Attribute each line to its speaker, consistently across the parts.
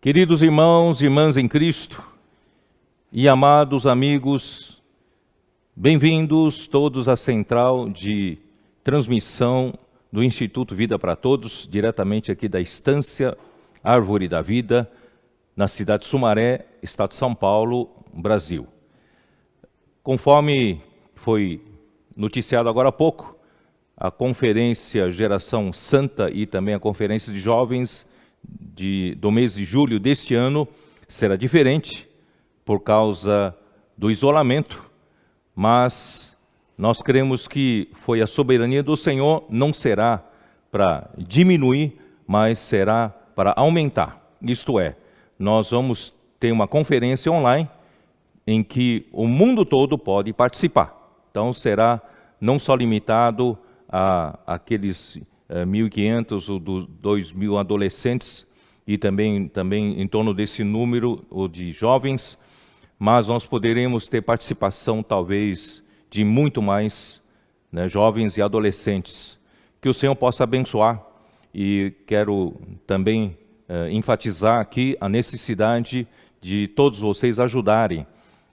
Speaker 1: Queridos irmãos e irmãs em Cristo e amados amigos, bem-vindos todos à central de transmissão do Instituto Vida para Todos, diretamente aqui da Estância Árvore da Vida, na cidade de Sumaré, estado de São Paulo, Brasil. Conforme foi noticiado agora há pouco, a Conferência Geração Santa e também a Conferência de Jovens do mês de julho deste ano será diferente por causa do isolamento, mas nós cremos que foi a soberania do Senhor, não será para diminuir, mas será para aumentar. Isto é, nós vamos ter uma conferência online em que o mundo todo pode participar. Então será não só limitado a aqueles 1.500 ou 2.000 adolescentes e também em torno desse número de jovens, mas nós poderemos ter participação talvez de muito mais, jovens e adolescentes. Que o Senhor possa abençoar, e quero também enfatizar aqui a necessidade de todos vocês ajudarem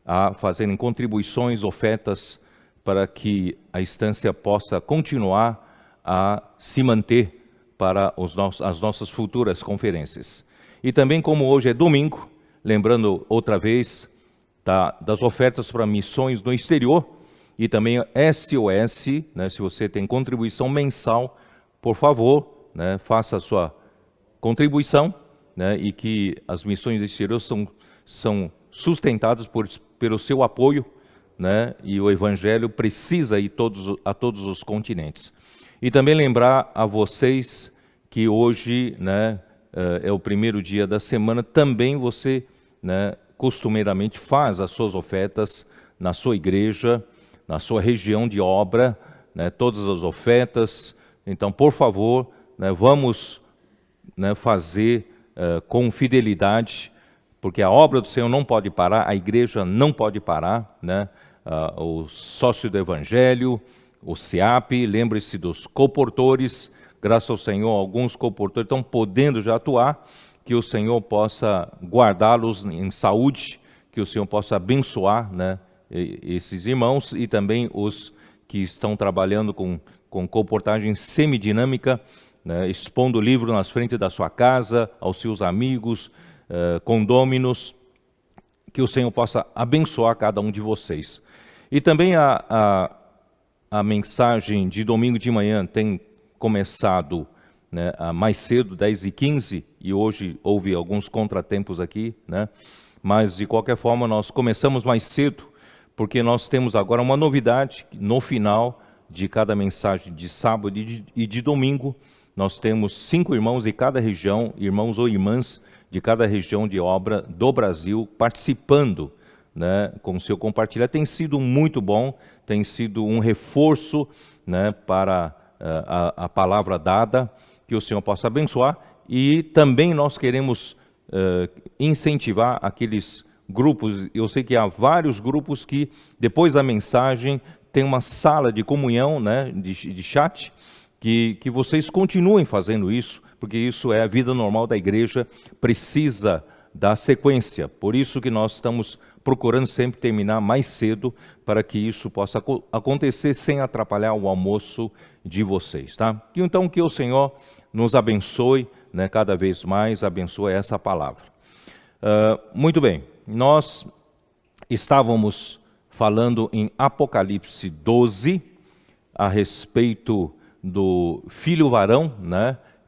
Speaker 1: a fazerem contribuições, ofertas, para que a estância possa continuar a se manter para as nossas futuras conferências. E também, como hoje é domingo, lembrando outra vez das ofertas para missões no exterior, e também SOS, se você tem contribuição mensal, por favor, faça a sua contribuição, e que as missões do exterior são sustentadas pelo seu apoio, e o Evangelho precisa ir a todos os continentes. E também lembrar a vocês que hoje é o primeiro dia da semana, também você costumeiramente faz as suas ofertas na sua igreja, na sua região de obra, todas as ofertas. Então, por favor, vamos fazer com fidelidade, porque a obra do Senhor não pode parar, a igreja não pode parar, o sócio do Evangelho, o SEAP, lembre-se dos coportores, graças ao Senhor, alguns coportores estão podendo já atuar, que o Senhor possa guardá-los em saúde, que o Senhor possa abençoar esses irmãos e também os que estão trabalhando com comportagem semidinâmica, expondo o livro nas frente da sua casa, aos seus amigos, condôminos, que o Senhor possa abençoar cada um de vocês. E também a mensagem de domingo de manhã tem começado mais cedo, 10h15, e hoje houve alguns contratempos aqui, mas de qualquer forma nós começamos mais cedo, porque nós temos agora uma novidade. No final de cada mensagem de sábado e de domingo, nós temos 5 irmãos de cada região, irmãos ou irmãs de cada região de obra do Brasil, participando com o seu compartilhar. Tem sido muito bom, tem sido um reforço para a palavra dada, que o Senhor possa abençoar. E também nós queremos incentivar aqueles grupos. Eu sei que há vários grupos que depois da mensagem tem uma sala de comunhão, de chat, que vocês continuem fazendo isso, porque isso é a vida normal da igreja, precisa da sequência. Por isso que nós estamos procurando sempre terminar mais cedo, para que isso possa acontecer sem atrapalhar o almoço de vocês, tá? Então que o Senhor nos abençoe, cada vez mais abençoe essa palavra. Muito bem, nós estávamos falando em Apocalipse 12, a respeito do filho varão,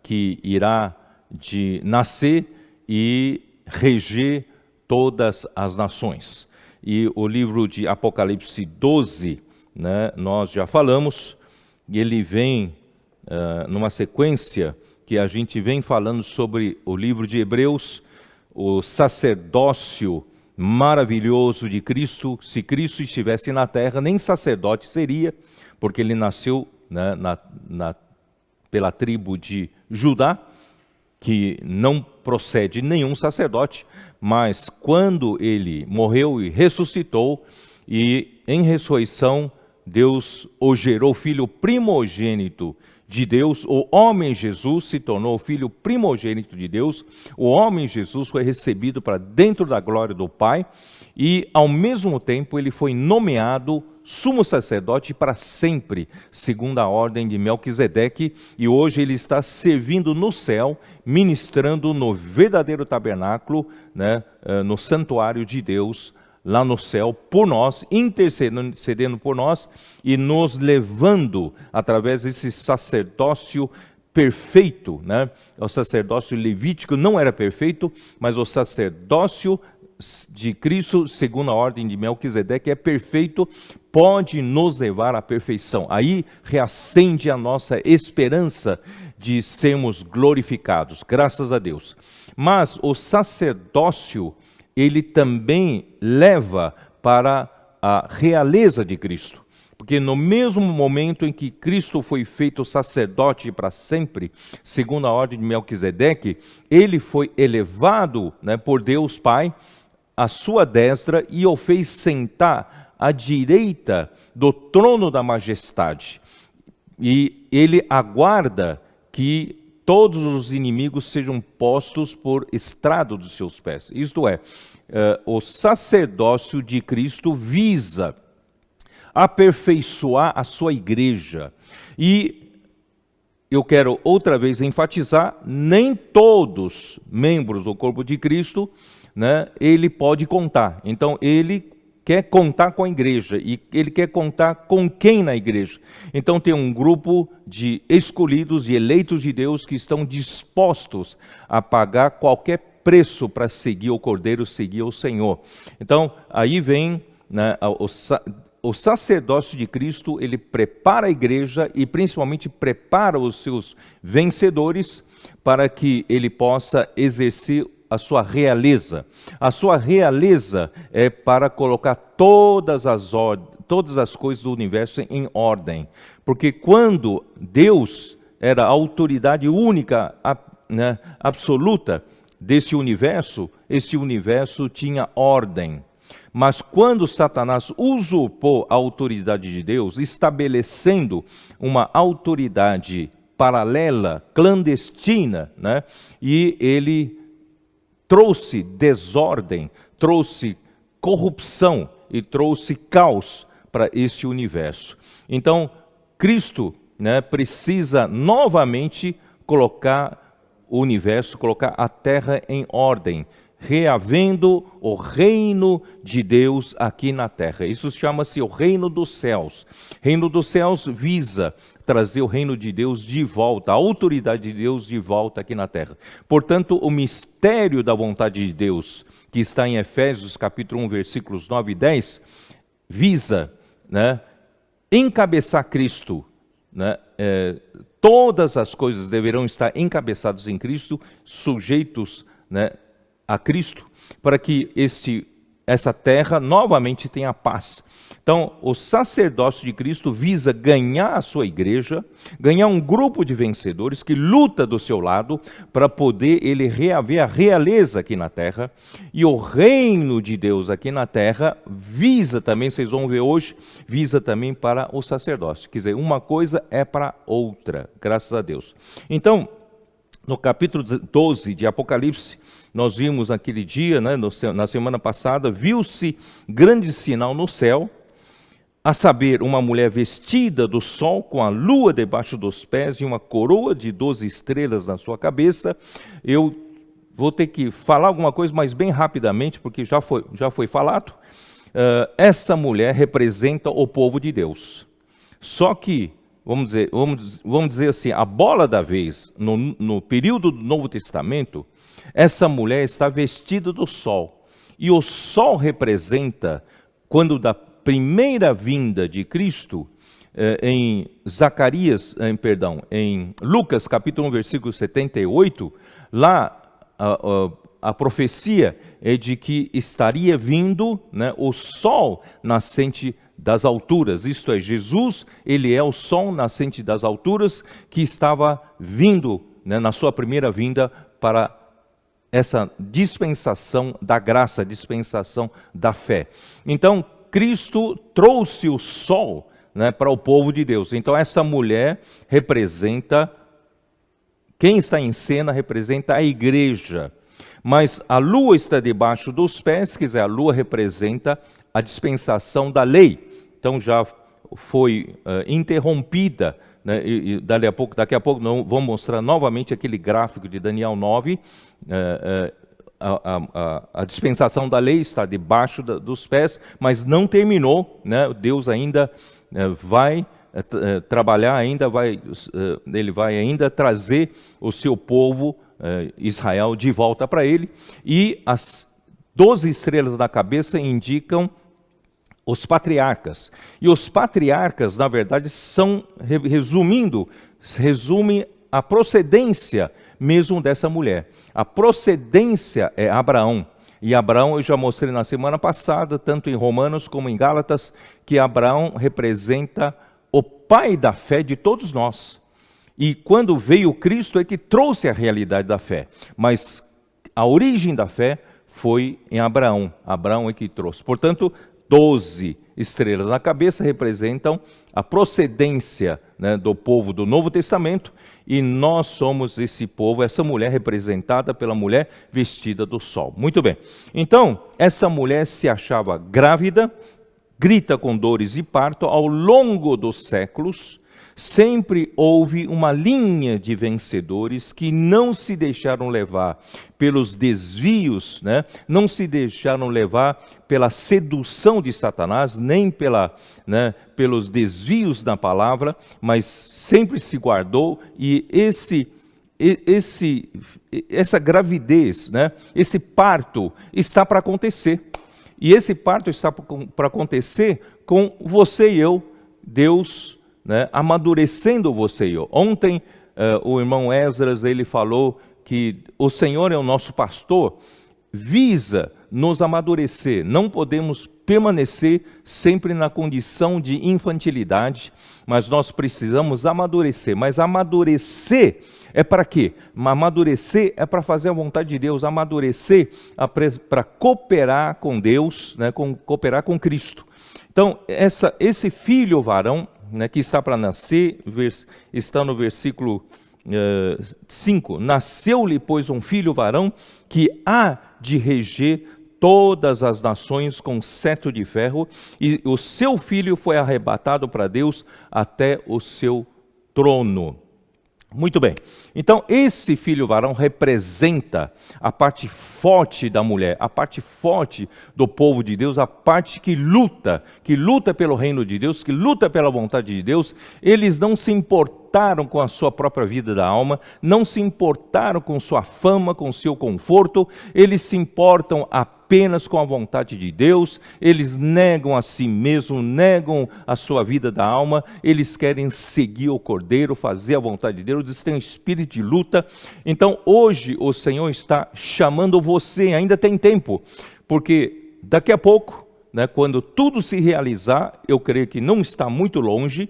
Speaker 1: que irá de nascer e reger todas as nações. E o livro de Apocalipse 12, nós já falamos, e ele vem numa sequência que a gente vem falando sobre o livro de Hebreus, o sacerdócio maravilhoso de Cristo. Se Cristo estivesse na terra, nem sacerdote seria, porque ele nasceu pela tribo de Judá, que não procede nenhum sacerdote, mas quando ele morreu e ressuscitou, e em ressurreição Deus o gerou filho primogênito de Deus, o homem Jesus se tornou o filho primogênito de Deus, o homem Jesus foi recebido para dentro da glória do Pai e, ao mesmo tempo, ele foi nomeado sumo sacerdote para sempre, segundo a ordem de Melquisedeque, e hoje ele está servindo no céu, ministrando no verdadeiro tabernáculo, né, no santuário de Deus, lá no céu, por nós, intercedendo por nós e nos levando através desse sacerdócio perfeito, né? O sacerdócio levítico não era perfeito, mas o sacerdócio de Cristo, segundo a ordem de Melquisedeque, é perfeito, pode nos levar à perfeição. Aí reacende a nossa esperança de sermos glorificados, graças a Deus. Mas o sacerdócio, ele também leva para a realeza de Cristo. Porque no mesmo momento em que Cristo foi feito sacerdote para sempre, segundo a ordem de Melquisedeque, ele foi elevado, né, por Deus Pai à sua destra e o fez sentar à direita do trono da majestade. E ele aguarda que todos os inimigos sejam postos por estrado dos seus pés. Isto é, o sacerdócio de Cristo visa aperfeiçoar a sua igreja. E eu quero outra vez enfatizar, nem todos membros do corpo de Cristo, né, ele pode contar. Então, ele quer contar com a igreja, e ele quer contar com quem na igreja? Então tem um grupo de escolhidos e eleitos de Deus que estão dispostos a pagar qualquer preço para seguir o Cordeiro, seguir o Senhor. Então aí vem, né, o sacerdócio de Cristo, ele prepara a igreja e principalmente prepara os seus vencedores para que ele possa exercer a sua realeza. A sua realeza é para colocar todas as coisas do universo em ordem. Porque quando Deus era a autoridade única, né, absoluta desse universo, esse universo tinha ordem. Mas quando Satanás usurpou a autoridade de Deus, estabelecendo uma autoridade paralela, clandestina, né, e ele trouxe desordem, trouxe corrupção e trouxe caos para este universo. Então, Cristo, né, precisa novamente colocar o universo, colocar a terra em ordem, reavendo o reino de Deus aqui na terra. Isso chama-se o reino dos céus. Reino dos céus visa trazer o reino de Deus de volta, a autoridade de Deus de volta aqui na terra. Portanto, o mistério da vontade de Deus, que está em Efésios capítulo 1, versículos 9 e 10, visa, né, encabeçar Cristo, né, todas as coisas deverão estar encabeçadas em Cristo, sujeitos, né, a Cristo, para que essa terra novamente tenha paz. Então, o sacerdócio de Cristo visa ganhar a sua igreja, ganhar um grupo de vencedores que luta do seu lado para poder ele reaver a realeza aqui na terra. E o reino de Deus aqui na terra visa também, vocês vão ver hoje, visa também para o sacerdócio. Quer dizer, uma coisa é para outra, graças a Deus. Então, no capítulo 12 de Apocalipse, nós vimos naquele dia, né, na semana passada, viu-se grande sinal no céu, a saber, uma mulher vestida do sol, com a lua debaixo dos pés e uma coroa de 12 estrelas na sua cabeça. Eu vou ter que falar alguma coisa, mas bem rapidamente, porque já foi falado. Essa mulher representa o povo de Deus. Só que, vamos dizer assim, a bola da vez, no período do Novo Testamento, essa mulher está vestida do sol. E o sol representa, quando da primeira vinda de Cristo, em Lucas capítulo 1, versículo 78, lá a profecia é de que estaria vindo, né, o sol nascente das alturas, isto é, Jesus, ele é o sol nascente das alturas que estava vindo, né, na sua primeira vinda para essa dispensação da graça, dispensação da fé. Então, Cristo trouxe o sol né, para o povo de Deus. Então essa mulher representa, quem está em cena representa a igreja. Mas a lua está debaixo dos pés, quer dizer, a lua representa a dispensação da lei. Então já foi interrompida, né, e daqui a pouco vamos mostrar novamente aquele gráfico de Daniel 9, a dispensação da lei está debaixo dos pés, mas não terminou, né? Deus ainda vai trabalhar, ele vai ainda trazer o seu povo, Israel, de volta para ele, e as 12 estrelas na cabeça indicam os patriarcas. E os patriarcas, na verdade, resumem a procedência mesmo dessa mulher. A procedência é Abraão. E Abraão, eu já mostrei na semana passada, tanto em Romanos como em Gálatas, que Abraão representa o pai da fé de todos nós. E quando veio Cristo é que trouxe a realidade da fé. Mas a origem da fé foi em Abraão. Abraão é que trouxe. Portanto, 12 estrelas na cabeça representam a procedência, né, do povo do Novo Testamento, e nós somos esse povo, essa mulher representada pela mulher vestida do sol. Muito bem. Então, essa mulher se achava grávida, grita com dores de parto. Ao longo dos séculos, sempre houve uma linha de vencedores que não se deixaram levar pelos desvios, né? Não se deixaram levar pela sedução de Satanás, nem pelos desvios da palavra, mas sempre se guardou, e essa gravidez, né? Esse parto está para acontecer. E esse parto está para acontecer com você e eu, Deus, né, amadurecendo você e eu. Ontem o irmão Esdras, ele falou que o Senhor é o nosso pastor, visa nos amadurecer. Não podemos permanecer sempre na condição de infantilidade, mas nós precisamos amadurecer. Mas amadurecer é para quê? Amadurecer é para fazer a vontade de Deus, amadurecer para cooperar com Deus, né, cooperar com Cristo. Então, esse filho varão, né, que está para nascer, está no versículo 5. Nasceu-lhe, pois, um filho varão, que há de reger todas as nações com cetro de ferro, e o seu filho foi arrebatado para Deus até o seu trono. Muito bem, então esse filho varão representa a parte forte da mulher, a parte forte do povo de Deus, a parte que luta pelo reino de Deus, que luta pela vontade de Deus. Eles não se importaram com a sua própria vida da alma, não se importaram com sua fama, com seu conforto, eles se importam apenas com a vontade de Deus. Eles negam a si mesmos, negam a sua vida da alma, eles querem seguir o Cordeiro, fazer a vontade de Deus, eles têm um espírito de luta. Então hoje o Senhor está chamando você, ainda tem tempo, porque daqui a pouco, né, quando tudo se realizar, eu creio que não está muito longe,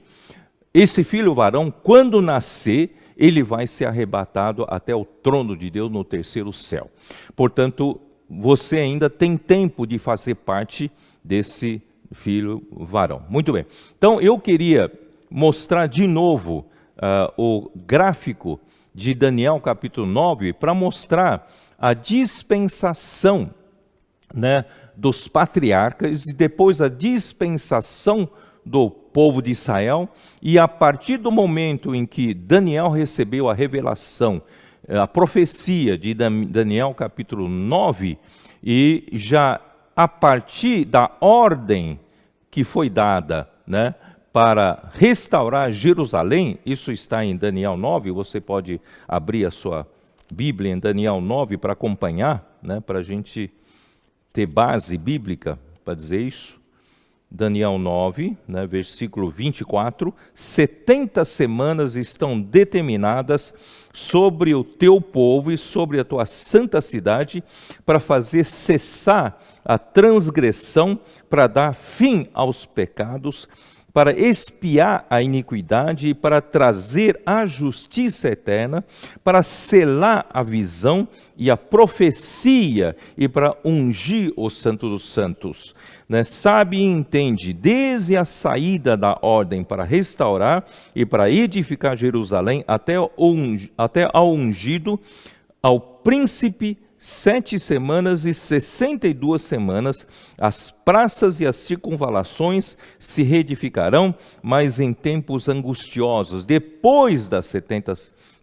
Speaker 1: esse filho varão, quando nascer, ele vai ser arrebatado até o trono de Deus no terceiro céu. Portanto, você ainda tem tempo de fazer parte desse filho varão. Muito bem. Então, eu queria mostrar de novo o gráfico de Daniel capítulo 9, para mostrar a dispensação, né, dos patriarcas, e depois a dispensação do povo de Israel. E a partir do momento em que Daniel recebeu a revelação, a profecia de Daniel capítulo 9, e já a partir da ordem que foi dada, né, para restaurar Jerusalém, isso está em Daniel 9, você pode abrir a sua Bíblia em Daniel 9 para acompanhar, né, para a gente ter base bíblica para dizer isso. Daniel 9, né, versículo 24, 70 semanas estão determinadas sobre o teu povo e sobre a tua santa cidade, para fazer cessar a transgressão, para dar fim aos pecados, para expiar a iniquidade e para trazer a justiça eterna, para selar a visão e a profecia e para ungir o Santo dos Santos. né, sabe e entende, desde a saída da ordem para restaurar e para edificar Jerusalém, até ao ungido, ao príncipe, 7 semanas e 62 semanas, as praças e as circunvalações se reedificarão, mas em tempos angustiosos. Depois das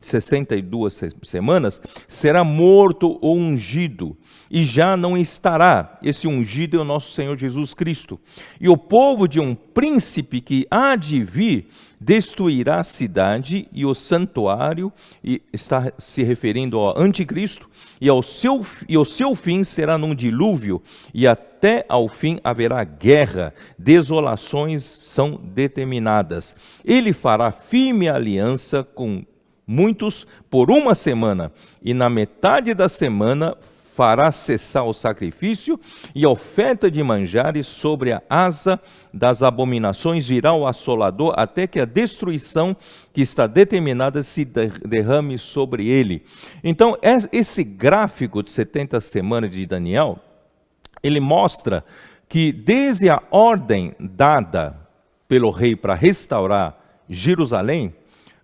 Speaker 1: 62 semanas, será morto o ungido, e já não estará. Esse ungido é o nosso Senhor Jesus Cristo. E o povo de um príncipe que há de vir destruirá a cidade e o santuário, e está se referindo ao anticristo, e o seu fim será num dilúvio, e até ao fim haverá guerra, desolações são determinadas. Ele fará firme aliança com muitos por 1 semana, e na metade da semana fará cessar o sacrifício e a oferta de manjares. Sobre a asa das abominações virá o assolador, até que a destruição que está determinada se derrame sobre ele. Então, esse gráfico de 70 semanas de Daniel, ele mostra que desde a ordem dada pelo rei para restaurar Jerusalém,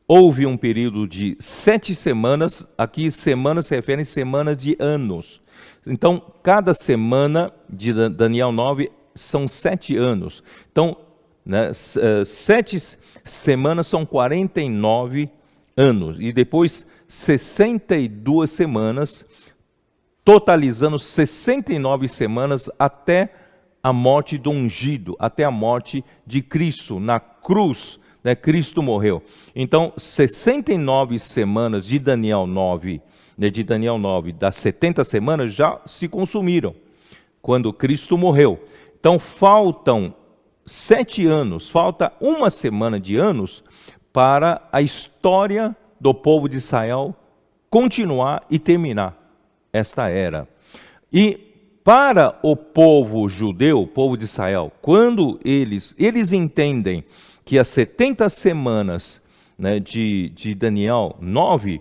Speaker 1: houve um período de 7 semanas, aqui semanas se referem a semanas de anos. Então, cada semana de Daniel 9 são 7 anos. Então, 7 semanas são 49 anos. E depois 62 semanas, totalizando 69 semanas até a morte do ungido, até a morte de Cristo na cruz. Cristo morreu. Então, 69 semanas de Daniel 9, das 70 semanas, já se consumiram, quando Cristo morreu. Então, faltam 7 anos, falta 1 semana de anos para a história do povo de Israel continuar e terminar esta era. E para o povo judeu, o povo de Israel, quando eles entendem que as 70 semanas, né, de Daniel 9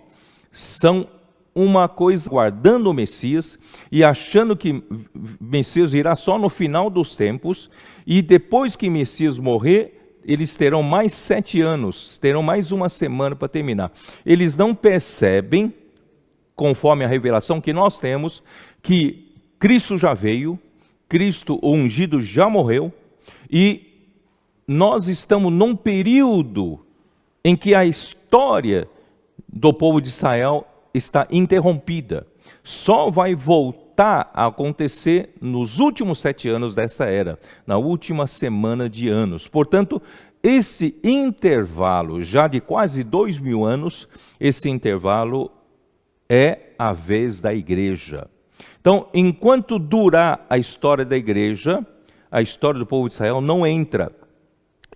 Speaker 1: são uma coisa guardando o Messias e achando que Messias virá só no final dos tempos, e depois que Messias morrer, eles terão mais 7 anos, terão mais 1 semana para terminar. Eles não percebem, conforme a revelação que nós temos, que Cristo já veio, Cristo, o ungido, já morreu, e nós estamos num período em que a história do povo de Israel está interrompida. Só vai voltar a acontecer nos últimos 7 anos desta era, na última semana de anos. Portanto, esse intervalo, já de quase 2000 anos, esse intervalo é a vez da igreja. Então, enquanto durar a história da igreja, a história do povo de Israel não entra.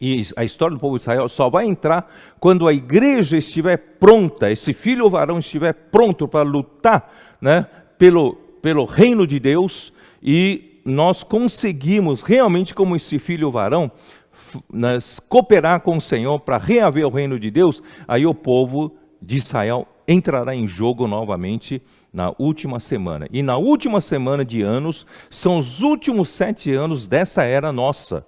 Speaker 1: E a história do povo de Israel só vai entrar quando a igreja estiver pronta, esse filho varão estiver pronto para lutar, né, pelo reino de Deus, e nós conseguimos realmente, como esse filho varão, cooperar com o Senhor para reaver o reino de Deus. Aí o povo de Israel entrará em jogo novamente na última semana. E na última semana de anos, são os últimos 7 anos dessa era nossa.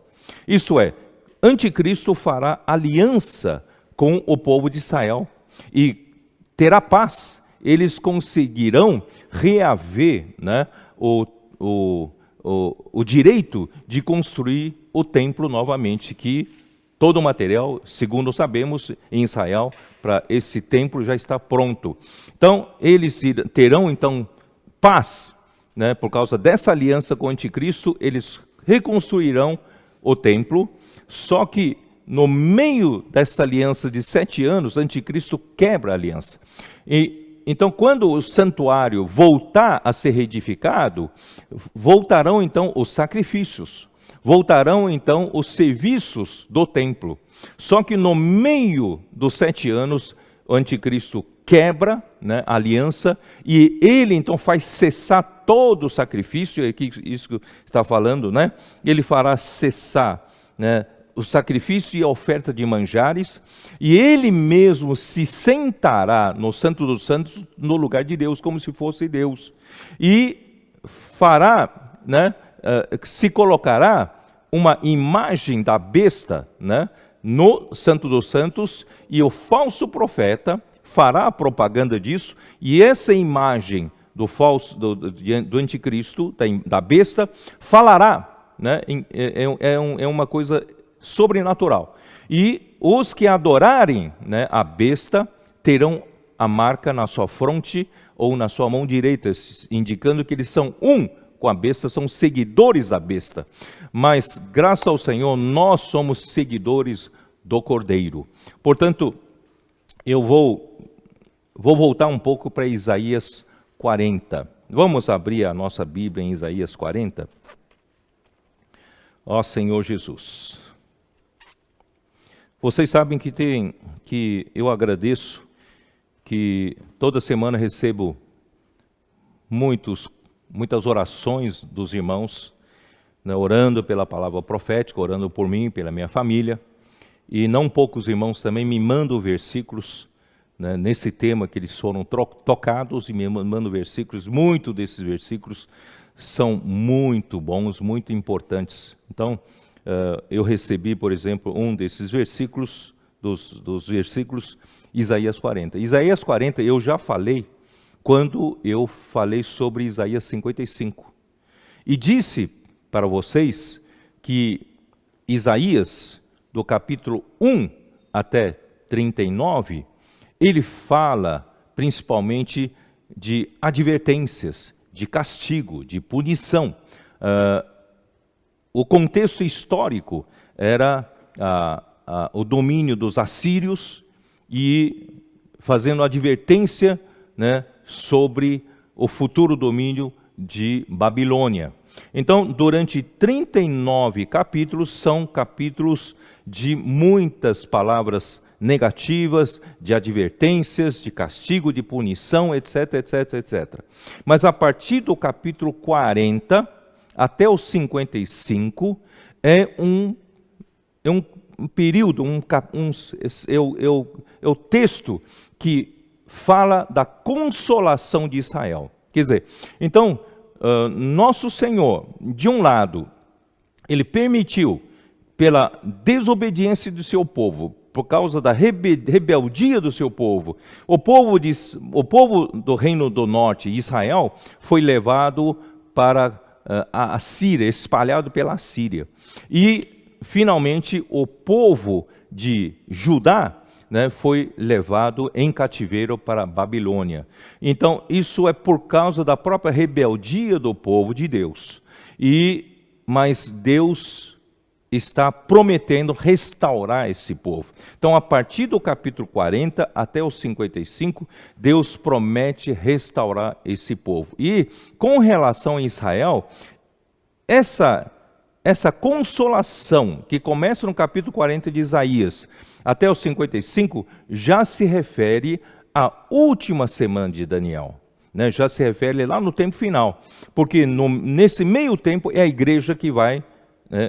Speaker 1: Isto é, Anticristo fará aliança com o povo de Israel e terá paz. Eles conseguirão reaver, né, o direito de construir o templo novamente, que todo o material, segundo sabemos, em Israel, para esse templo já está pronto. Então, eles terão então paz, né, por causa dessa aliança com o Anticristo. Eles reconstruirão o templo. Só que no meio dessa aliança de 7 anos, o Anticristo quebra a aliança. E então, quando o santuário voltar a ser reedificado, voltarão então os sacrifícios, voltarão então os serviços do templo. Só que no meio dos 7 anos, o Anticristo quebra, né, a aliança, e ele então faz cessar todo o sacrifício, é isso que está falando, né? Ele fará cessar, né, o sacrifício e a oferta de manjares, e ele mesmo se sentará no Santo dos Santos, no lugar de Deus, como se fosse Deus, e fará, né, se colocará uma imagem da besta, né, no Santo dos Santos, e o falso profeta fará a propaganda disso, e essa imagem do anticristo, da besta, falará, né, é uma coisa sobrenatural. E os que adorarem, né, a besta terão a marca na sua fronte ou na sua mão direita, indicando que eles são um com a besta, são seguidores da besta. Mas, graças ao Senhor, nós somos seguidores do Cordeiro. Portanto, eu vou voltar um pouco para Isaías 40. Vamos abrir a nossa Bíblia em Isaías 40? Ó Senhor Jesus. Vocês sabem que eu agradeço que toda semana recebo muitas orações dos irmãos, né, orando pela palavra profética, orando por mim, pela minha família, e não poucos irmãos também me mandam versículos, né, nesse tema que eles foram tocados, e me mandam versículos. Muitos desses versículos são muito bons, muito importantes. Então, eu recebi, por exemplo, um desses versículos, dos versículos, Isaías 40. Isaías 40 eu já falei quando eu falei sobre Isaías 55. E disse para vocês que Isaías, do capítulo 1 até 39, ele fala principalmente de advertências, de castigo, de punição. O contexto histórico era o domínio dos assírios e fazendo advertência, né, sobre o futuro domínio de Babilônia. Então, durante 39 capítulos, são capítulos de muitas palavras negativas, de advertências, de castigo, de punição, etc, etc, etc. Mas a partir do capítulo 40 até o 55 é um período, o texto que fala da consolação de Israel. Quer dizer, então, nosso Senhor, de um lado, ele permitiu, pela desobediência do seu povo, por causa da rebeldia do seu povo, o povo do Reino do Norte, Israel, foi levado para a Síria, espalhado pela Síria. E, finalmente, o povo de Judá, né, foi levado em cativeiro para a Babilônia. Então, isso é por causa da própria rebeldia do povo de Deus. Mas Deus está prometendo restaurar esse povo. Então, a partir do capítulo 40 até o 55, Deus promete restaurar esse povo. E, com relação a Israel, essa consolação que começa no capítulo 40 de Isaías até os 55, já se refere à última semana de Daniel, né? Já se refere lá no tempo final, porque nesse meio tempo é a igreja que vai,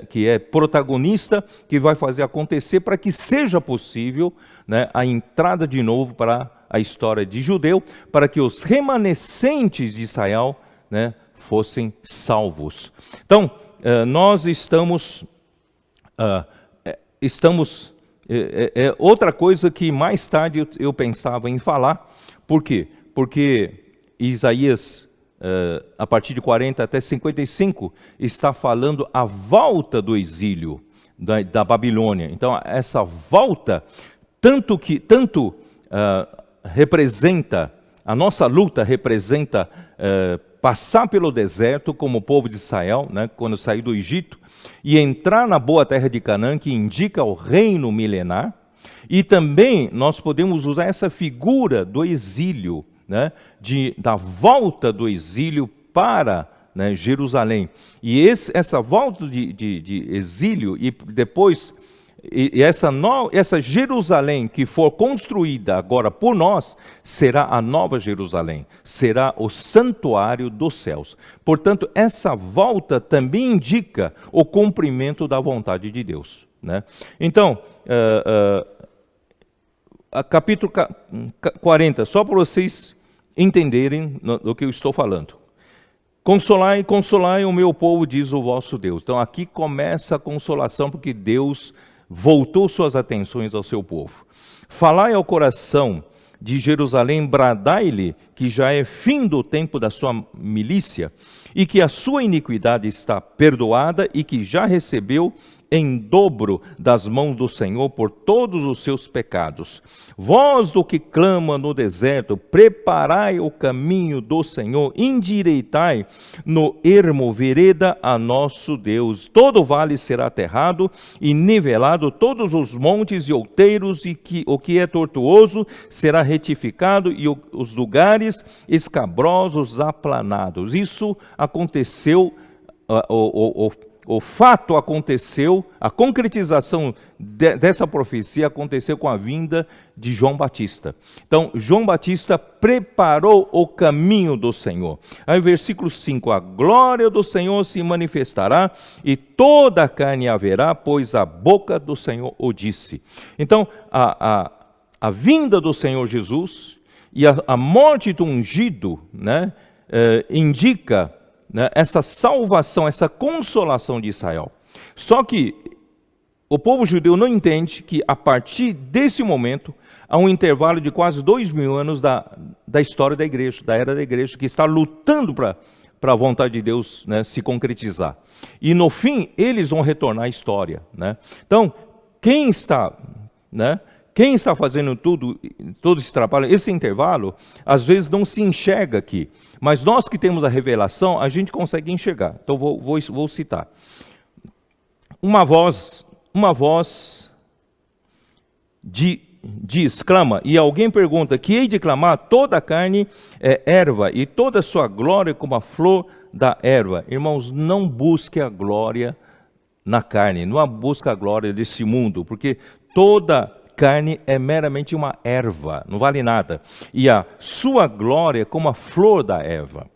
Speaker 1: que é protagonista, que vai fazer acontecer para que seja possível, né, a entrada de novo para a história de Judeu, para que os remanescentes de Israel, né, fossem salvos. Então, nós estamos outra coisa que mais tarde eu pensava em falar. Por quê? Porque Isaías, a partir de 40 até 55, está falando a volta do exílio da Babilônia. Então, essa volta, tanto representa, a nossa luta representa passar pelo deserto como o povo de Israel, né, quando saiu do Egito, e entrar na boa terra de Canaã, que indica o reino milenar. E também nós podemos usar essa figura do exílio, né, da volta do exílio para, né, Jerusalém. E essa volta de exílio e depois essa Jerusalém que for construída agora por nós, será a nova Jerusalém, será o santuário dos céus. Portanto, essa volta também indica o cumprimento da vontade de Deus, né? Então, capítulo 40, só para vocês entenderem do que eu estou falando. Consolai, consolai o meu povo, diz o vosso Deus. Então aqui começa a consolação, porque Deus voltou suas atenções ao seu povo. Falai ao coração de Jerusalém, bradai-lhe que já é fim do tempo da sua milícia, e que a sua iniquidade está perdoada, e que já recebeu em dobro das mãos do Senhor por todos os seus pecados. Vós do que clama no deserto, preparai o caminho do Senhor, endireitai no ermo vereda a nosso Deus. Todo vale será aterrado e nivelado, todos os montes e outeiros, e o que é tortuoso será retificado, e os lugares escabrosos aplanados. Isso aconteceu, o fato aconteceu, a concretização dessa profecia aconteceu com a vinda de João Batista. Então, João Batista preparou o caminho do Senhor. Aí, versículo 5, a glória do Senhor se manifestará e toda a carne haverá, pois a boca do Senhor o disse. Então, a vinda do Senhor Jesus e a morte do ungido, né, indica, né, essa salvação, essa consolação de Israel. Só que o povo judeu não entende que a partir desse momento há um intervalo de quase 2000 anos da história da igreja, da era da igreja, que está lutando para a vontade de Deus, né, se concretizar. E no fim eles vão retornar à história, né? Então, quem está fazendo todo esse trabalho, esse intervalo, às vezes não se enxerga aqui. Mas nós que temos a revelação, a gente consegue enxergar. Então vou citar. Uma voz diz, clama, e alguém pergunta, que hei de clamar? Toda a carne é erva, e toda a sua glória como a flor da erva. Irmãos, não busque a glória na carne, não busque a glória desse mundo, porque toda carne é meramente uma erva, não vale nada. E a sua glória como a flor da erva.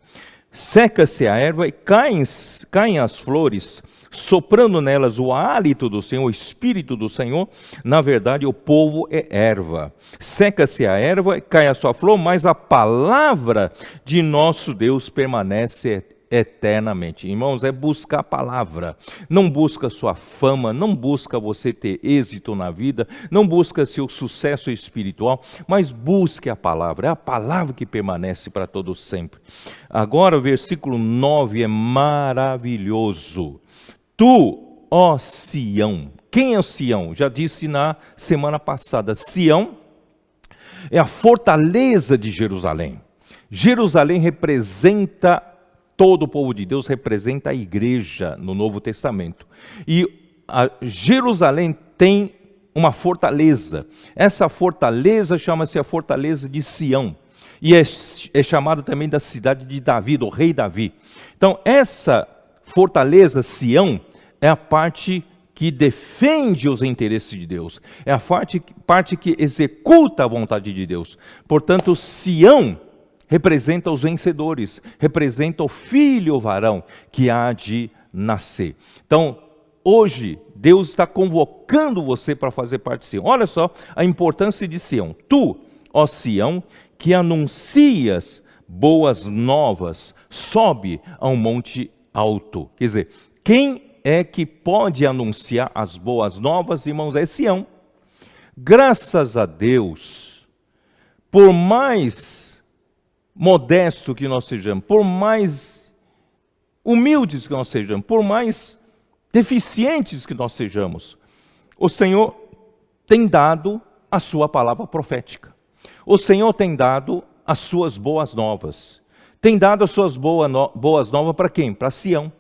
Speaker 1: Seca-se a erva e caem as flores, soprando nelas o hálito do Senhor, o Espírito do Senhor. Na verdade, o povo é erva. Seca-se a erva, cai a sua flor, mas a palavra de nosso Deus permanece eternamente. Irmãos, é buscar a palavra. Não busca sua fama, não busca você ter êxito na vida, não busca seu sucesso espiritual, mas busque a palavra. É a palavra que permanece para todo sempre. Agora o versículo 9 é maravilhoso. Tu, ó Sião. Quem é o Sião? Já disse na semana passada. Sião é a fortaleza de Jerusalém. Jerusalém representa todo o povo de Deus, representa a igreja no Novo Testamento. E Jerusalém tem uma fortaleza. Essa fortaleza chama-se a fortaleza de Sião. E é chamada também da cidade de Davi, do rei Davi. Então, essa fortaleza, Sião, é a parte que defende os interesses de Deus. É a parte que executa a vontade de Deus. Portanto, Sião representa os vencedores, representa o filho varão que há de nascer. Então, hoje, Deus está convocando você para fazer parte de Sião. Olha só a importância de Sião. Tu, ó Sião, que anuncias boas novas, sobe a um monte alto. Quer dizer, quem é que pode anunciar as boas novas, irmãos? É Sião. Graças a Deus, por mais modesto que nós sejamos, por mais humildes que nós sejamos, por mais deficientes que nós sejamos, o Senhor tem dado a sua palavra profética. O Senhor tem dado as suas boas novas. Tem dado as suas boas novas para quem? Para Sião.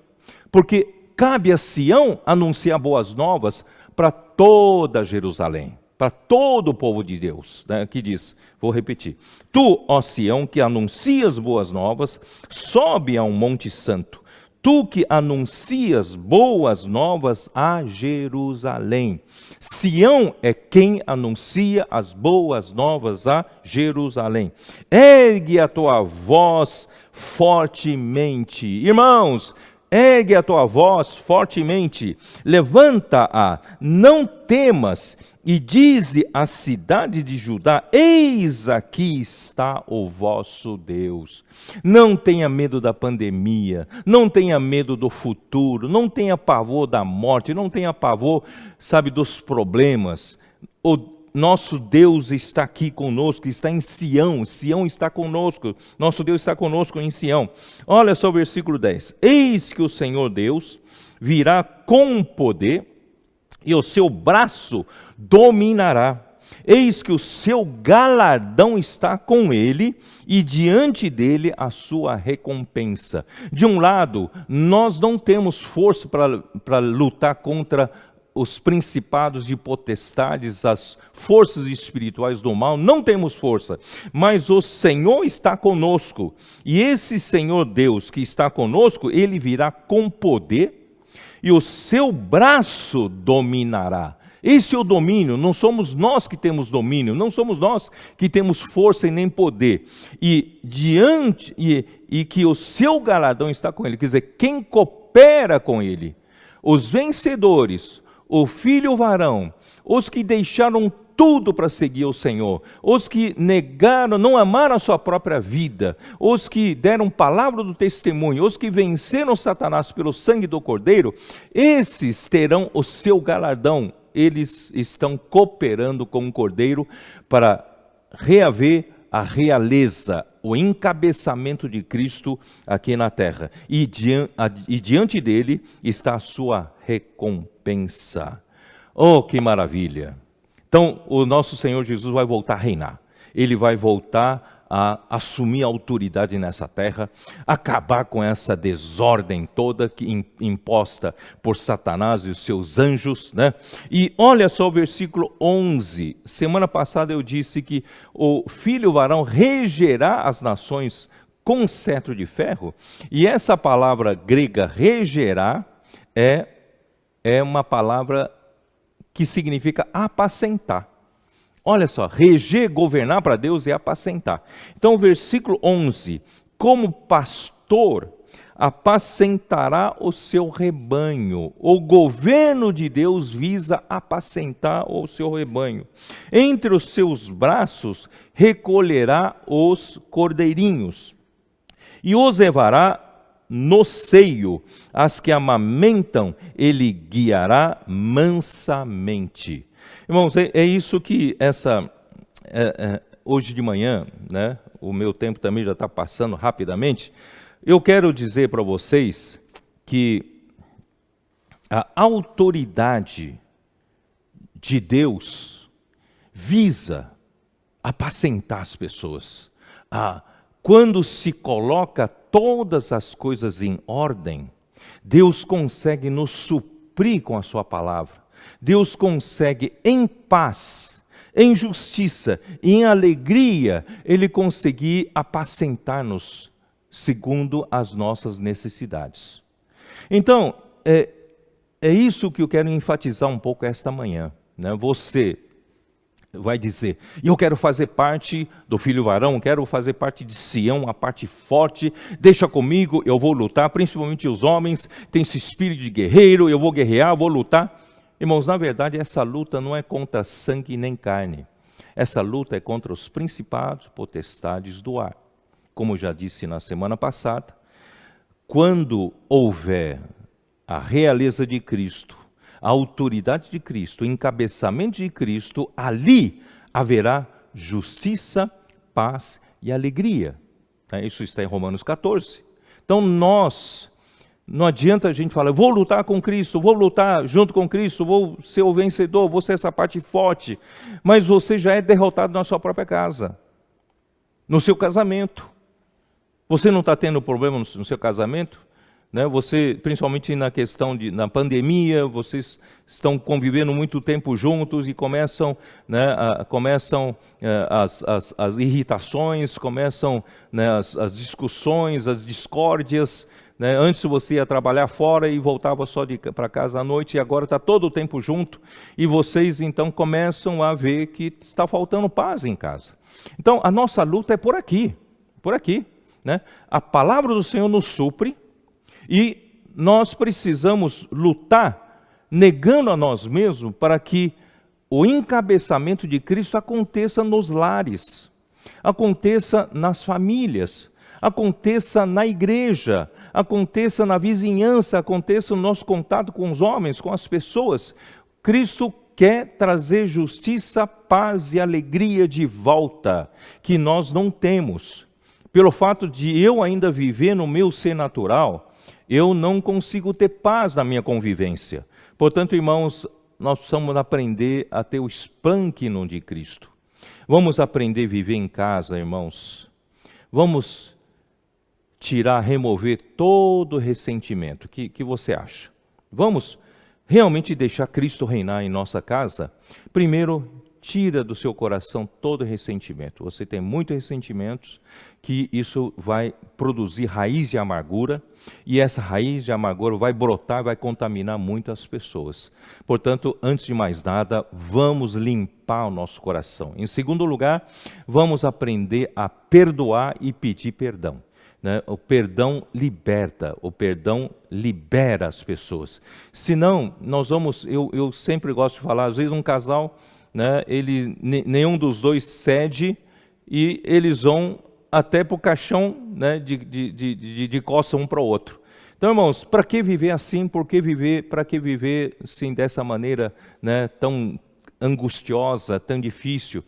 Speaker 1: Porque cabe a Sião anunciar boas novas para toda Jerusalém, para todo o povo de Deus, né? Aqui diz, vou repetir. Tu, ó Sião, que anuncias boas novas, sobe a um monte santo. Tu que anuncias boas novas a Jerusalém. Sião é quem anuncia as boas novas a Jerusalém. Ergue a tua voz fortemente. Irmãos, ergue a tua voz fortemente, levanta-a, não temas, e dize à cidade de Judá: eis aqui está o vosso Deus. Não tenha medo da pandemia, não tenha medo do futuro, não tenha pavor da morte, não tenha pavor, sabe, dos problemas. O nosso Deus está aqui conosco, está em Sião, Sião está conosco, nosso Deus está conosco em Sião. Olha só o versículo 10. Eis que o Senhor Deus virá com poder, e o seu braço dominará. Eis que o seu galardão está com ele, e diante dele a sua recompensa. De um lado, nós não temos força para lutar contra os principados e potestades, as forças espirituais do mal, não temos força, mas o Senhor está conosco, e esse Senhor Deus que está conosco, ele virá com poder, e o seu braço dominará. Esse é o domínio, não somos nós que temos domínio, não somos nós que temos força e nem poder. E que o seu galardão está com ele, quer dizer, quem coopera com ele, os vencedores, o filho varão, os que deixaram tudo para seguir o Senhor, os que negaram, não amaram a sua própria vida, os que deram palavra do testemunho, os que venceram Satanás pelo sangue do Cordeiro, esses terão o seu galardão. Eles estão cooperando com o Cordeiro para reaver a realeza, o encabeçamento de Cristo aqui na terra. E diante dele está a sua recompensa. Oh, que maravilha! Então, o nosso Senhor Jesus vai voltar a reinar. Ele vai voltar a assumir a autoridade nessa terra, acabar com essa desordem toda imposta por Satanás e os seus anjos, né? E olha só o versículo 11. Semana passada eu disse que o filho varão regerá as nações com cetro de ferro. E essa palavra grega regerá é uma palavra que significa apacentar. Olha só, reger, governar para Deus é apacentar. Então o versículo 11, como pastor apacentará o seu rebanho. O governo de Deus visa apacentar o seu rebanho. Entre os seus braços recolherá os cordeirinhos e os levará no seio, as que amamentam, ele guiará mansamente. Irmãos, é isso que hoje de manhã, né? O meu tempo também já está passando rapidamente. Eu quero dizer para vocês que a autoridade de Deus visa apacentar as pessoas. Quando se coloca todas as coisas em ordem, Deus consegue nos suprir com a sua palavra. Deus consegue em paz, em justiça e em alegria, Ele conseguir apacentar-nos segundo as nossas necessidades. Então, é isso que eu quero enfatizar um pouco esta manhã, né? Você vai dizer, eu quero fazer parte do filho varão, quero fazer parte de Sião, a parte forte, deixa comigo, eu vou lutar, principalmente os homens, tem esse espírito de guerreiro, eu vou guerrear, vou lutar. Irmãos, na verdade essa luta não é contra sangue nem carne, essa luta é contra os principados, potestades do ar. Como já disse na semana passada, quando houver a realeza de Cristo, a autoridade de Cristo, o encabeçamento de Cristo, ali haverá justiça, paz e alegria. Isso está em Romanos 14. Então não adianta a gente falar, vou lutar com Cristo, vou lutar junto com Cristo, vou ser o vencedor, vou ser essa parte forte, mas você já é derrotado na sua própria casa, no seu casamento. Você não está tendo problema no seu casamento? Né? Você, principalmente na questão na pandemia, vocês estão convivendo muito tempo juntos e começam as irritações, começam, né, as discussões, as discórdias. Né? Antes você ia trabalhar fora e voltava só para casa à noite, e agora está todo o tempo junto, e vocês então começam a ver que está faltando paz em casa. Então a nossa luta é por aqui, né? A palavra do Senhor nos supre, e nós precisamos lutar, negando a nós mesmos, para que o encabeçamento de Cristo aconteça nos lares, aconteça nas famílias, aconteça na igreja, aconteça na vizinhança, aconteça no nosso contato com os homens, com as pessoas. Cristo quer trazer justiça, paz e alegria de volta, que nós não temos. Pelo fato de eu ainda viver no meu ser natural, eu não consigo ter paz na minha convivência. Portanto, irmãos, nós precisamos aprender a ter o esplêndido de Cristo. Vamos aprender a viver em casa, irmãos. Vamos remover todo ressentimento. O que você acha? Vamos realmente deixar Cristo reinar em nossa casa? Primeiro, tira do seu coração todo ressentimento. Você tem muitos ressentimentos, que isso vai produzir raiz de amargura, e essa raiz de amargura vai brotar, vai contaminar muitas pessoas. Portanto, antes de mais nada, vamos limpar o nosso coração. Em segundo lugar, vamos aprender a perdoar e pedir perdão. O perdão liberta, o perdão libera as pessoas. Senão, nós vamos, eu sempre gosto de falar, às vezes um casal, nenhum dos dois cede e eles vão até para o caixão, de costas um para o outro. Então, irmãos, para que viver assim? Para que viver assim, dessa maneira, tão angustiosa, tão difícil?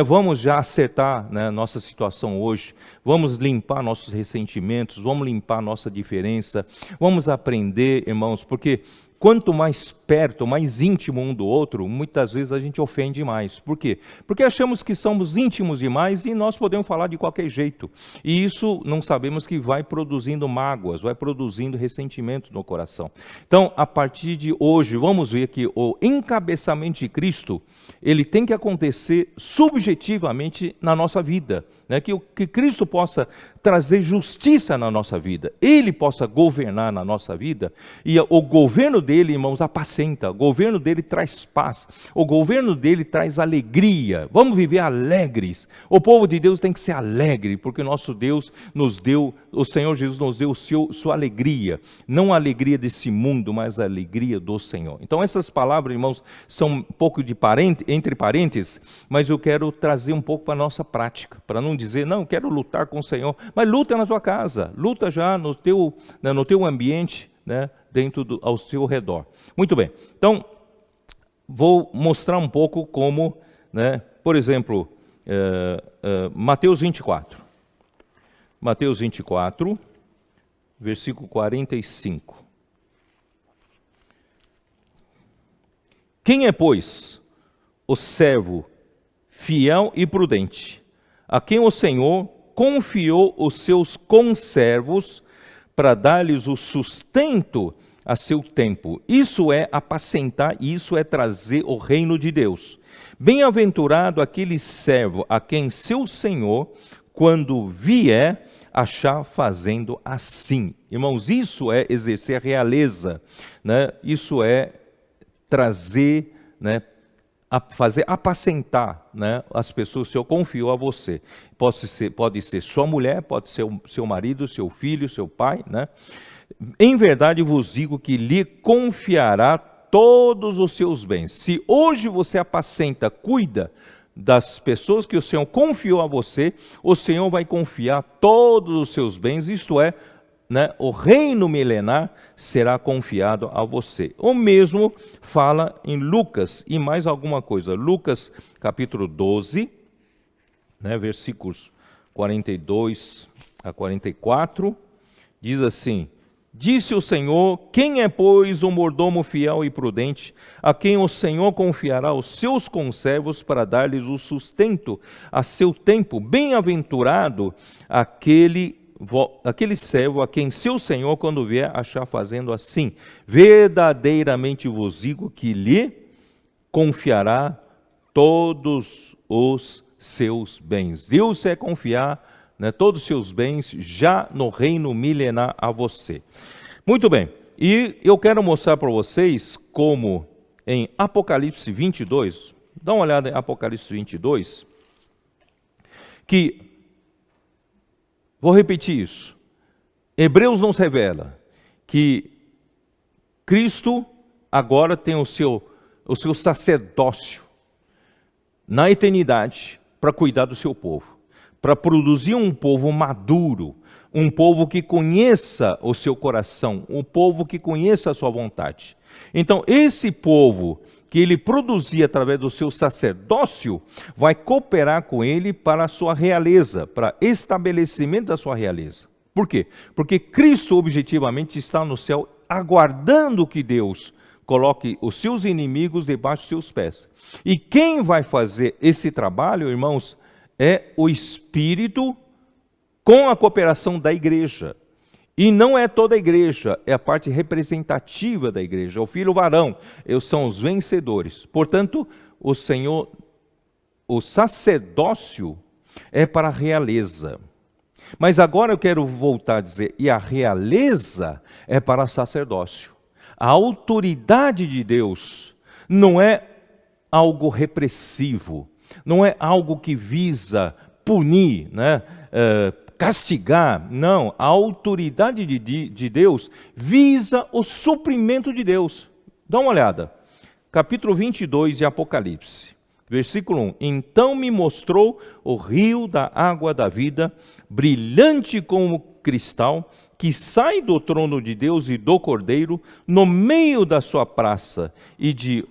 Speaker 1: Vamos já acertar, nossa situação hoje, vamos limpar nossos ressentimentos, vamos limpar nossa diferença, vamos aprender, irmãos, porque quanto mais perto, mais íntimo um do outro, muitas vezes a gente ofende mais. Por quê? Porque achamos que somos íntimos demais e nós podemos falar de qualquer jeito. E isso não sabemos que vai produzindo mágoas, vai produzindo ressentimento no coração. Então, a partir de hoje, vamos ver que o encabeçamento de Cristo, ele tem que acontecer subjetivamente na nossa vida. Que Cristo possa trazer justiça na nossa vida, Ele possa governar na nossa vida, e o governo dele, irmãos, apacenta, o governo dele traz paz, o governo dele traz alegria. Vamos viver alegres. O povo de Deus tem que ser alegre, porque o nosso Deus nos deu, o Senhor Jesus nos deu sua alegria, não a alegria desse mundo, mas a alegria do Senhor. Então essas palavras, irmãos, são um pouco de entre parênteses, mas eu quero trazer um pouco para a nossa prática, para não dizer, não, quero lutar com o Senhor, mas luta na tua casa, luta já no teu ambiente, dentro ao seu redor. Muito bem, então vou mostrar um pouco como, por exemplo, Mateus 24. Mateus 24, versículo 45. Quem é, pois, o servo fiel e prudente, a quem o Senhor confiou os seus conservos para dar-lhes o sustento a seu tempo? Isso é apacentar, isso é trazer o reino de Deus. Bem-aventurado aquele servo a quem seu Senhor, quando vier, achar fazendo assim. Irmãos, isso é exercer a realeza, Isso é trazer, fazer apacentar, as pessoas. O Senhor confiou a você. Pode ser sua mulher, pode ser o seu marido, seu filho, seu pai, Em verdade vos digo que lhe confiará todos os seus bens. Se hoje você apacenta, cuida das pessoas que o Senhor confiou a você, o Senhor vai confiar todos os seus bens, isto é, o reino milenar será confiado a você. O mesmo fala em Lucas e mais alguma coisa. Lucas capítulo 12, versículos 42 a 44, diz assim: disse o Senhor, quem é, pois, o mordomo fiel e prudente, a quem o Senhor confiará os seus conservos para dar-lhes o sustento a seu tempo? Bem-aventurado aquele servo a quem seu Senhor, quando vier, achar fazendo assim. Verdadeiramente vos digo que lhe confiará todos os seus bens. Deus quer confiar todos os seus bens já no reino milenar a você. Muito bem, e eu quero mostrar para vocês como em Apocalipse 22, dá uma olhada em Apocalipse 22, que, vou repetir isso, Hebreus nos revela que Cristo agora tem o seu sacerdócio na eternidade para cuidar do seu povo, para produzir um povo maduro, um povo que conheça o seu coração, um povo que conheça a sua vontade. Então, esse povo que ele produzia através do seu sacerdócio, vai cooperar com ele para a sua realeza, para estabelecimento da sua realeza. Por quê? Porque Cristo objetivamente está no céu, aguardando que Deus coloque os seus inimigos debaixo dos seus pés. E quem vai fazer esse trabalho, irmãos, é o Espírito com a cooperação da igreja. E não é toda a igreja, é a parte representativa da igreja. O filho varão, são os vencedores. Portanto, o sacerdócio é para a realeza. Mas agora eu quero voltar a dizer, e a realeza é para o sacerdócio. A autoridade de Deus não é algo repressivo, não é algo que visa punir, né? Castigar. Não, a autoridade de Deus visa o suprimento de Deus. Dá uma olhada. Capítulo 22 de Apocalipse, versículo 1. Então me mostrou o rio da água da vida, brilhante como cristal, que sai do trono de Deus e do Cordeiro, no meio da sua praça, e de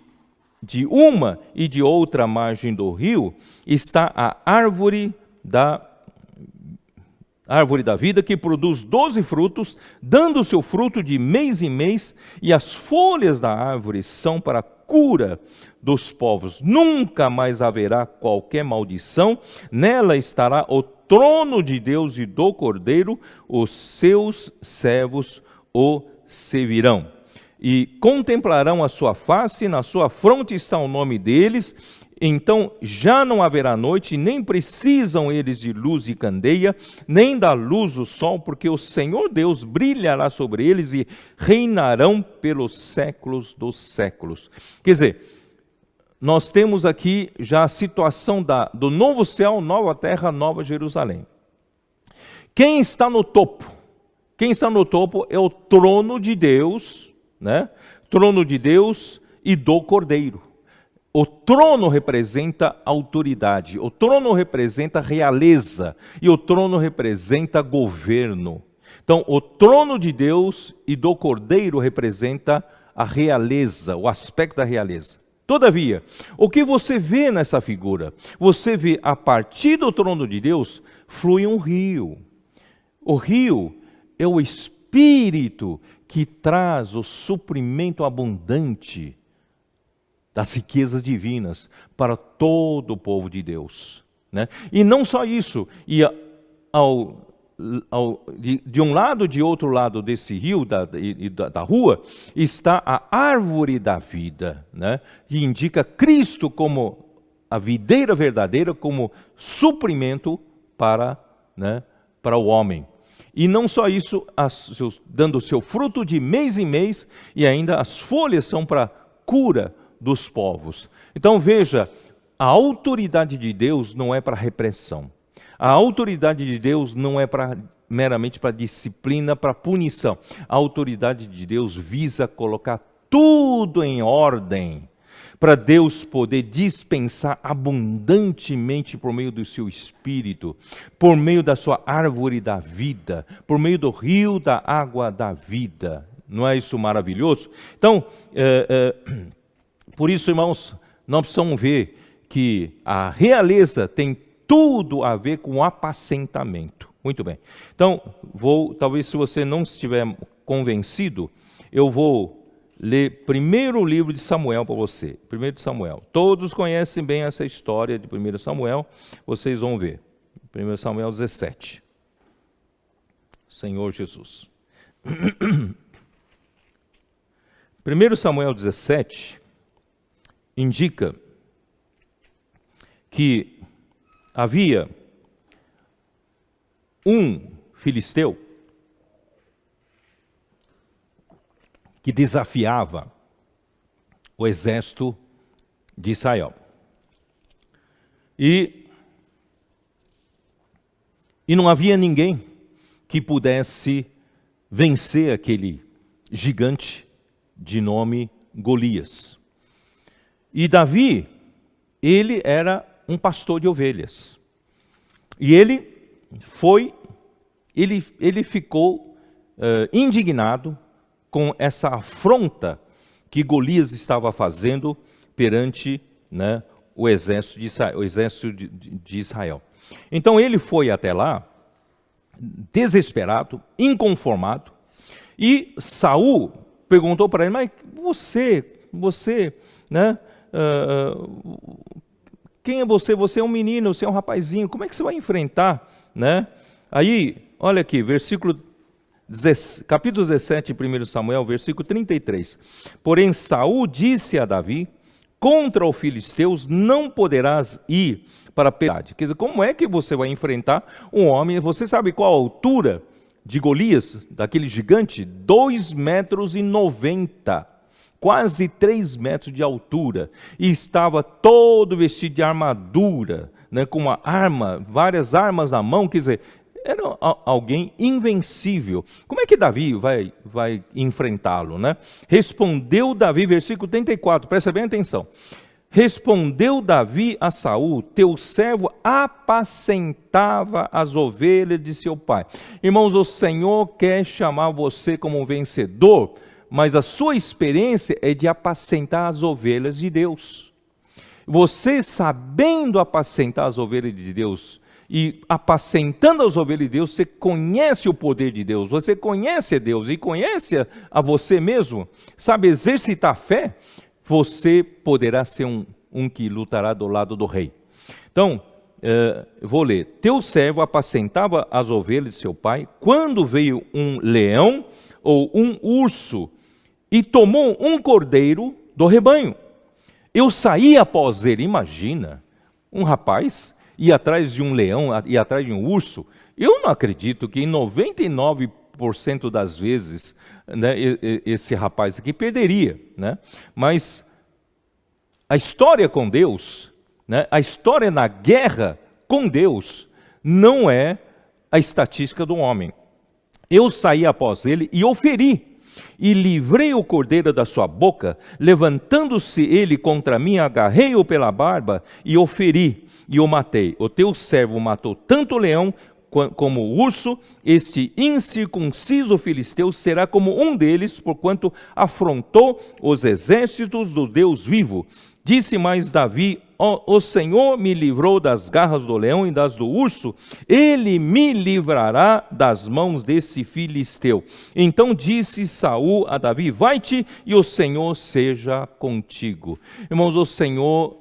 Speaker 1: uma e de outra margem do rio está a árvore da vida, que produz 12 frutos, dando o seu fruto de mês em mês, e as folhas da árvore são para a cura dos povos. Nunca mais haverá qualquer maldição, nela estará o trono de Deus e do Cordeiro, os seus servos o servirão. E contemplarão a sua face, na sua fronte está o nome deles. Então já não haverá noite, nem precisam eles de luz e candeia, nem da luz do sol, porque o Senhor Deus brilhará sobre eles e reinarão pelos séculos dos séculos. Quer dizer, nós temos aqui já a situação do novo céu, nova terra, nova Jerusalém. Quem está no topo? Quem está no topo é o trono de Deus, né? Trono de Deus e do Cordeiro. O trono representa autoridade, o trono representa realeza e o trono representa governo. Então, o trono de Deus e do Cordeiro representa a realeza, o aspecto da realeza. Todavia, o que você vê nessa figura? Você vê, a partir do trono de Deus, flui um rio. O rio é o Espírito que traz o suprimento abundante das riquezas divinas para todo o povo de Deus, né? E não só isso, de um lado e de outro lado desse rio, da rua, está a árvore da vida, né? Que indica Cristo como a videira verdadeira, como suprimento para o homem. E não só isso, dando o seu fruto de mês em mês, e ainda as folhas são para cura dos povos. Então veja, a autoridade de Deus não é para repressão. A autoridade de Deus não é meramente para disciplina, para punição. A autoridade de Deus visa colocar tudo em ordem, para Deus poder dispensar abundantemente por meio do seu Espírito, por meio da sua árvore da vida, por meio do rio da água da vida. Não é isso maravilhoso? Então, por isso, irmãos, nós precisamos ver que a realeza tem tudo a ver com apacentamento. Muito bem. Então, talvez se você não estiver convencido, eu vou ler primeiro o livro de Samuel para você. 1 Samuel. Todos conhecem bem essa história de 1 Samuel, vocês vão ver. 1 Samuel 17. Senhor Jesus. 1 Samuel 17 indica que havia um filisteu que desafiava o exército de Israel. E não havia ninguém que pudesse vencer aquele gigante de nome Golias. E Davi, ele era um pastor de ovelhas. E ele ficou indignado com essa afronta que Golias estava fazendo perante, né, o exército de Israel. Então ele foi até lá, desesperado, inconformado, e Saul perguntou para ele: mas você, né, quem é você? Você é um menino, você é um rapazinho, como é que você vai enfrentar, né? Aí, olha aqui, capítulo 17, 1 Samuel, versículo 33. Porém Saul disse a Davi: contra os filisteus não poderás ir para a cidade. Quer dizer, como é que você vai enfrentar um homem? Você sabe qual a altura de Golias, daquele gigante? 2,90 metros, quase 3 metros de altura. E estava todo vestido de armadura, né, com uma arma, várias armas na mão. Quer dizer, era alguém invencível. Como é que Davi vai enfrentá-lo, né? Respondeu Davi, versículo 34, presta bem atenção. Respondeu Davi a Saul: teu servo apacentava as ovelhas de seu pai. Irmãos, o Senhor quer chamar você como um vencedor, mas a sua experiência é de apacentar as ovelhas de Deus. Você, sabendo apacentar as ovelhas de Deus, e apacentando as ovelhas de Deus, você conhece o poder de Deus, você conhece Deus e conhece a você mesmo, sabe exercitar a fé, você poderá ser um que lutará do lado do rei. Então, vou ler. Teu servo apacentava as ovelhas de seu pai, quando veio um leão ou um urso e tomou um cordeiro do rebanho. Eu saí após ele. Imagina, um rapaz ir atrás de um leão, ir atrás de um urso. Eu não acredito que em 99% das vezes, né, esse rapaz aqui perderia, né? Mas a história com Deus, né, a história na guerra com Deus, não é a estatística do homem. Eu saí após ele e o feri, e livrei o cordeiro da sua boca, levantando-se ele contra mim, agarrei-o pela barba e o feri, e o matei. O teu servo matou tanto o leão como o urso. Este incircunciso filisteu será como um deles, porquanto afrontou os exércitos do Deus vivo. Disse mais Davi: o Senhor me livrou das garras do leão e das do urso, ele me livrará das mãos desse filisteu. Então disse Saul a Davi: vai-te e o Senhor seja contigo. Irmãos, o Senhor,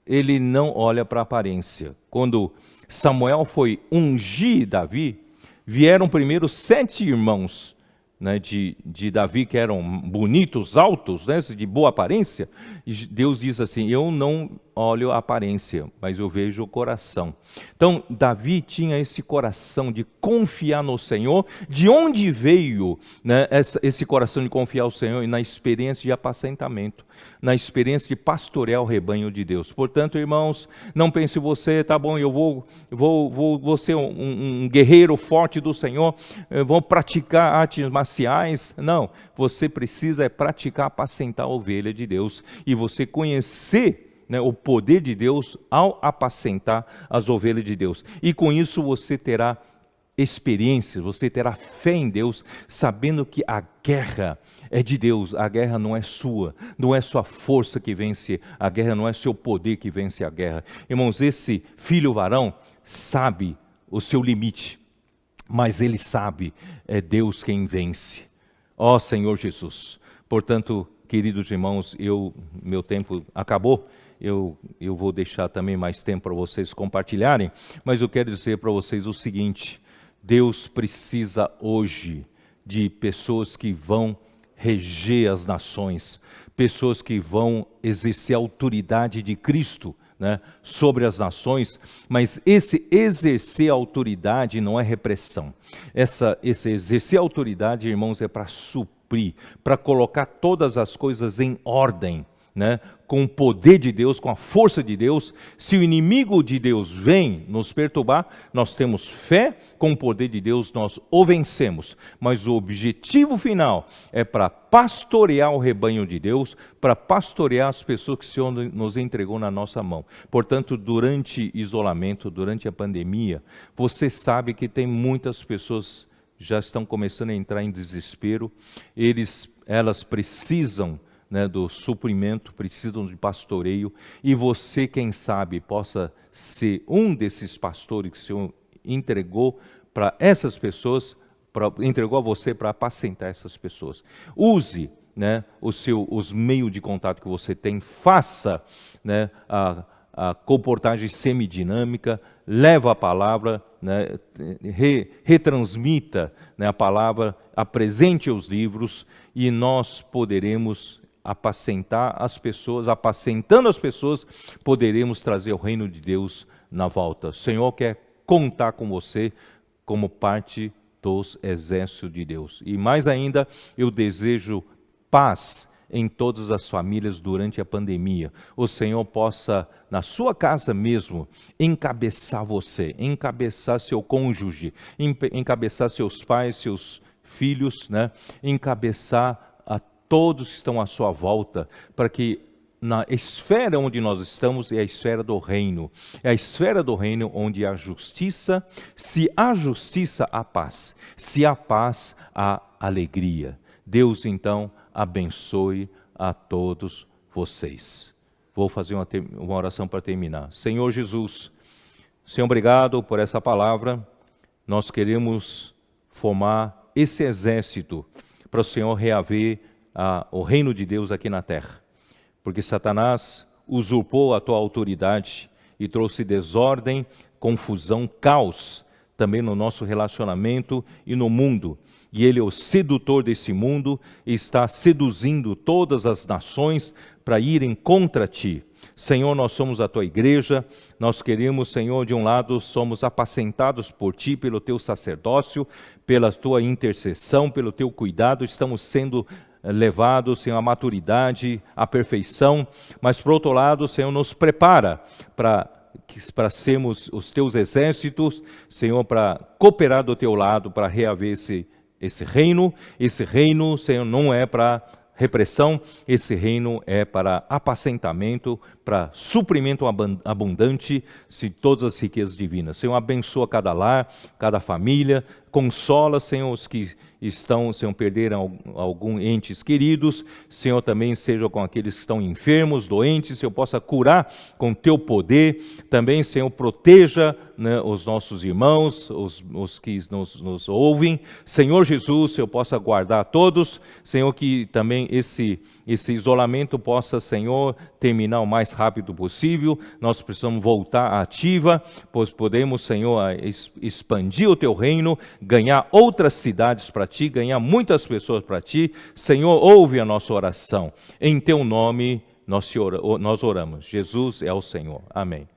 Speaker 1: ele não olha para a aparência. Quando Samuel foi ungir Davi, vieram primeiro 7 irmãos, né, de Davi, que eram bonitos, altos, né, de boa aparência. E Deus diz assim: eu não olho a aparência, mas eu vejo o coração. Então Davi tinha esse coração de confiar no Senhor. De onde veio, né, esse coração de confiar no Senhor? Na experiência de apacentamento, na experiência de pastorear o rebanho de Deus. Portanto, irmãos, não pense você: tá bom, eu vou ser um guerreiro forte do Senhor, vou praticar artes marciais. Não, você precisa praticar, apacentar a ovelha de Deus, e você conhecer, né, o poder de Deus ao apacentar as ovelhas de Deus. E com isso você terá experiências, você terá fé em Deus, sabendo que a guerra é de Deus. A guerra não é sua, não é sua força que vence a guerra, não é seu poder que vence a guerra. Irmãos, esse filho varão sabe o seu limite, mas ele sabe, é Deus quem vence. Ó Senhor Jesus. Portanto, queridos irmãos, meu tempo acabou. Eu vou deixar também mais tempo para vocês compartilharem, mas eu quero dizer para vocês o seguinte: Deus precisa hoje de pessoas que vão reger as nações, pessoas que vão exercer a autoridade de Cristo, né, sobre as nações. Mas esse exercer a autoridade não é repressão. Esse exercer a autoridade, irmãos, é para suprir, para colocar todas as coisas em ordem, né, com o poder de Deus, com a força de Deus. Se o inimigo de Deus vem nos perturbar, nós temos fé, com o poder de Deus nós o vencemos. Mas o objetivo final é para pastorear o rebanho de Deus, para pastorear as pessoas que o Senhor nos entregou na nossa mão. Portanto, durante isolamento, durante a pandemia, você sabe que tem muitas pessoas já estão começando a entrar em desespero, elas precisam, né, do suprimento, precisam de pastoreio, e você, quem sabe, possa ser um desses pastores que o Senhor entregou para essas pessoas, entregou a você para apacentar essas pessoas. Use, né, os meios de contato que você tem, faça, né, a comportagem semidinâmica, leva a palavra, né, retransmita, né, a palavra, apresente os livros, e nós poderemos apacentar as pessoas, apacentando as pessoas, poderemos trazer o reino de Deus na volta. O Senhor quer contar com você como parte dos exércitos de Deus. E mais ainda, eu desejo paz em todas as famílias durante a pandemia. O Senhor possa, na sua casa mesmo, encabeçar você, encabeçar seu cônjuge, encabeçar seus pais, seus filhos, né? Encabeçar a todos que estão à sua volta, para que na esfera onde nós estamos é a esfera do reino. É a esfera do reino onde há justiça. Se há justiça, há paz. Se há paz, há alegria. Deus, então, abençoe a todos vocês. Vou fazer uma oração para terminar. Senhor Jesus, Senhor, obrigado por essa palavra. Nós queremos formar esse exército para o Senhor reaver o reino de Deus aqui na terra. Porque Satanás usurpou a tua autoridade e trouxe desordem, confusão, caos também no nosso relacionamento e no mundo. E ele é o sedutor desse mundo e está seduzindo todas as nações para irem contra ti. Senhor, nós somos a tua igreja, nós queremos, Senhor, de um lado, somos apacentados por ti, pelo teu sacerdócio, pela tua intercessão, pelo teu cuidado, estamos sendo levados, Senhor, à maturidade, à perfeição, mas por outro lado, Senhor, nos prepara para sermos os teus exércitos, Senhor, para cooperar do teu lado, para reaver esse reino, Senhor, não é para repressão, esse reino é para apacentamento, para suprimento abundante de todas as riquezas divinas. Senhor, abençoa cada lar, cada família, consola, Senhor, os que estão, Senhor, perderam alguns entes queridos, Senhor, também seja com aqueles que estão enfermos, doentes, Senhor, possa curar com teu poder, também, Senhor, proteja, né, os nossos irmãos, os que nos ouvem, Senhor Jesus, Senhor, possa guardar todos, Senhor, que também esse isolamento possa, Senhor, terminar o mais rápido possível. Nós precisamos voltar à ativa, pois podemos, Senhor, expandir o teu reino, ganhar outras cidades para ti, ganhar muitas pessoas para ti. Senhor, ouve a nossa oração. Em teu nome nós oramos. Jesus é o Senhor. Amém.